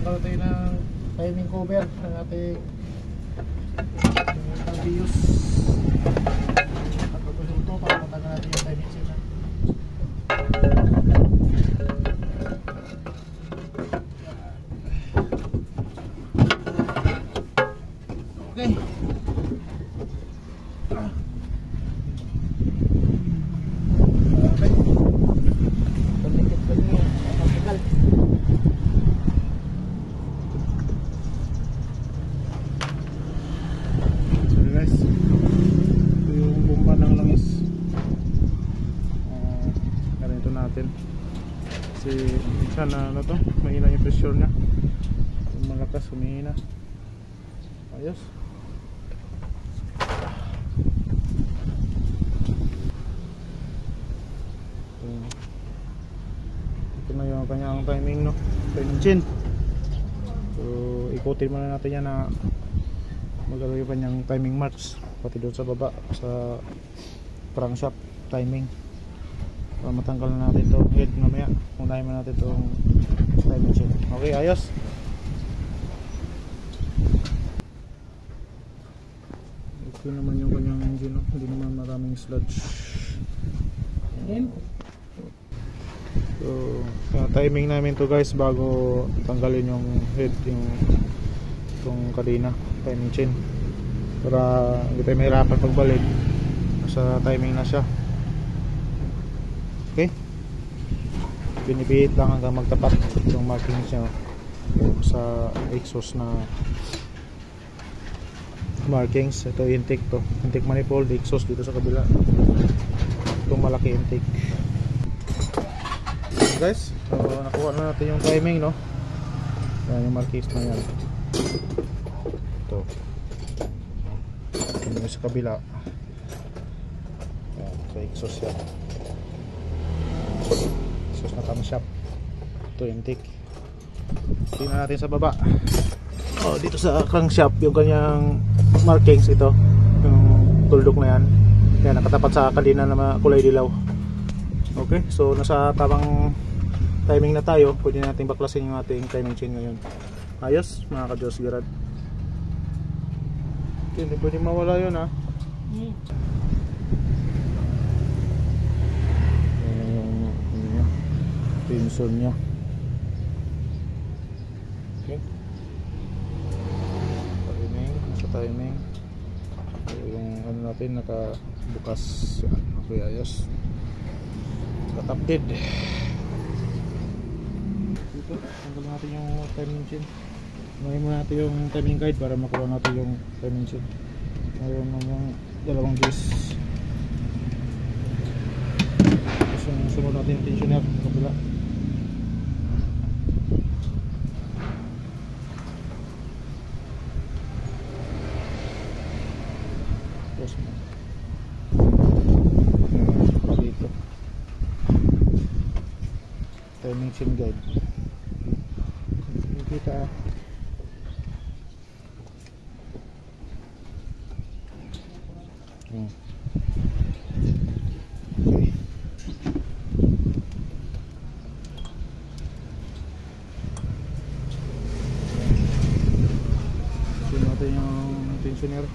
magtanggal tayo ng timing cover ng ating LBUs. Pagpapulong ito para matanggal natin yung timing chain. Okay. Kasi minsan na ano to, mahina yung pressure nya, malakas humihina. Ayos. Ito na yung kanyang timing, no, timing chain. So ikutin muna natin yan na magagawin pa niyang timing marks pati doon sa baba sa crankshaft timing. Matanggal na natin itong head mamaya. Unahin mo natin itong timing chain. Okay, ayos. Okay naman yung kanyang engine, no? Hindi naman maraming sludge. So timing namin to guys bago tanggalin yung head, yung itong kadena timing chain, para hindi tayo mahirapan pagbalik sa timing na siya. Okay, binibihit lang hanggang magtapat yung markings niya sa exhaust na markings. Ito intake, to intake manifold, exhaust dito sa kabila, itong malaki intake. Guys, so nakuha na natin yung timing, no. Yan yung markings na yan. Ito yung sa kabila, yan, sa exhaust yan. Exhaust na camshaft. Ito intake. Tingnan natin sa baba. Oh, dito sa crankshaft yung kanyang markings, ito yung tuldok na yan. Yan, nakatapat sa kadena na kulay dilaw. Okay, so nasa tamang timing na tayo. Pwede natin baklasin yung ating timing chain ngayon. Ayos mga ka-Diyos Garad. Okay, hindi pwede mawala yun, ha. Pinson niya. Okay, timing, sa timing. So, yung ano natin nakabukas. Okay, ayos. Cut-update. Dito, tanggal natin yung timing chain. Ngayon muna natin yung timing guide para makuha natin yung timing chain. Ngayon yung dalawang disc. Tapos yung sunod natin yung tensioner kabila. Dito timing chain guide, kita okay. Sunod natin yung tensioner.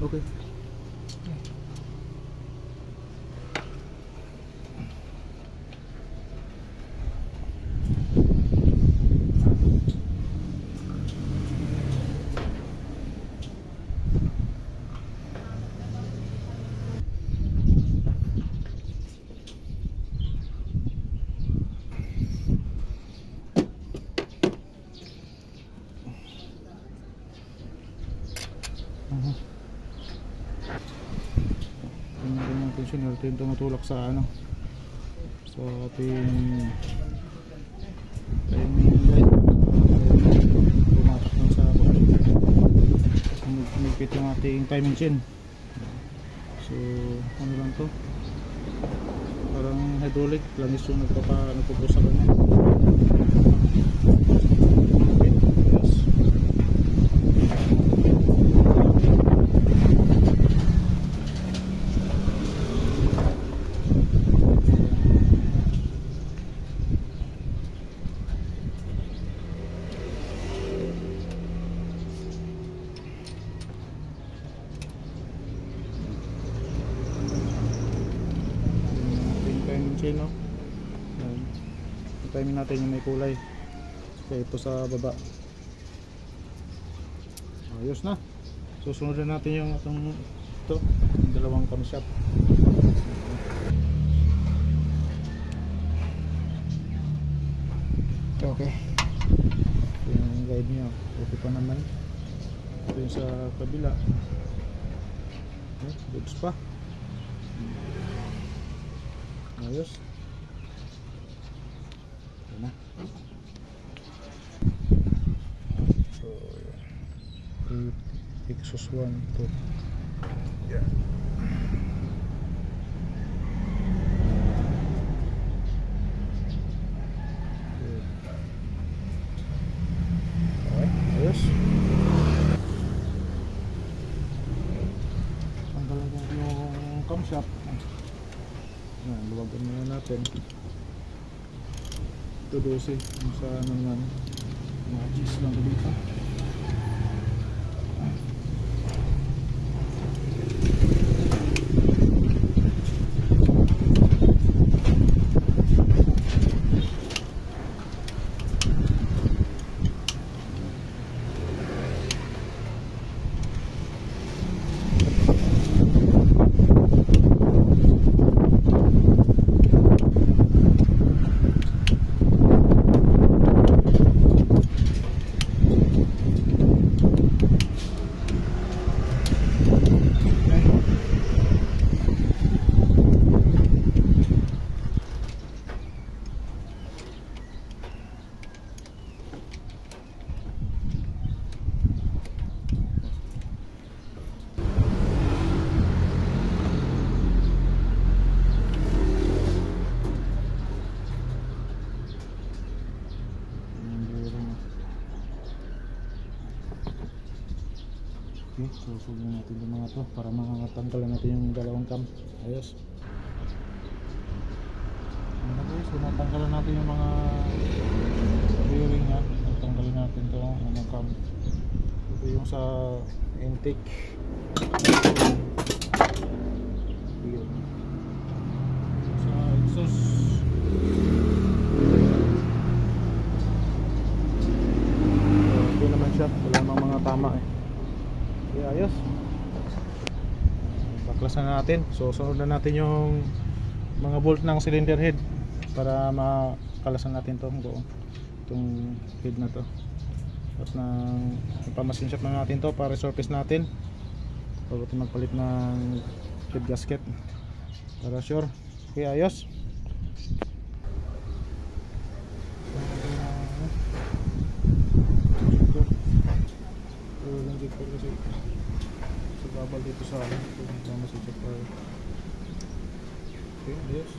Okay. Tensioner, ito yung tumutulak sa ano, sa ating timing light pumasok lang sa nagpit yung ating timing chain. So ano lang to, parang hydraulic langis yung nagpupusa ka niya. Chain, no? Timing natin yung may kulay kaya ito sa baba. Ayos na. Susunod na natin yung ito, yung dalawang camshaft. Okay. Yung guide niya okay pa naman. Ito yung sa kabila, goods pa. Ayos. Ito na. So, Exos 1, 2. Yeah. Okay, ayos. Tanggalan natin yung camshaft. Luwagan muna natin ito 12 yung sa ano naman mag-adjust lang dito. Okay, susugin natin yung mga to para makatanggal natin yung dalawang cam. Ayos. So natanggalan natin yung mga bearing nya. Natanggalin natin to mga cam. Ito yung sa intake. Sa exhaust. Ito naman siya. Wala namang mga tama eh. Okay, ayos. Baklasan na natin. So sunod na natin yung mga bolt ng cylinder head para makalasan natin itong head na to. At nang ipamasin shop na natin to para surface natin bago natin magpalit ng head gasket para sure. Okay, ayos. Sa babal dito sa akin kung masisip pa. Okay, ayos.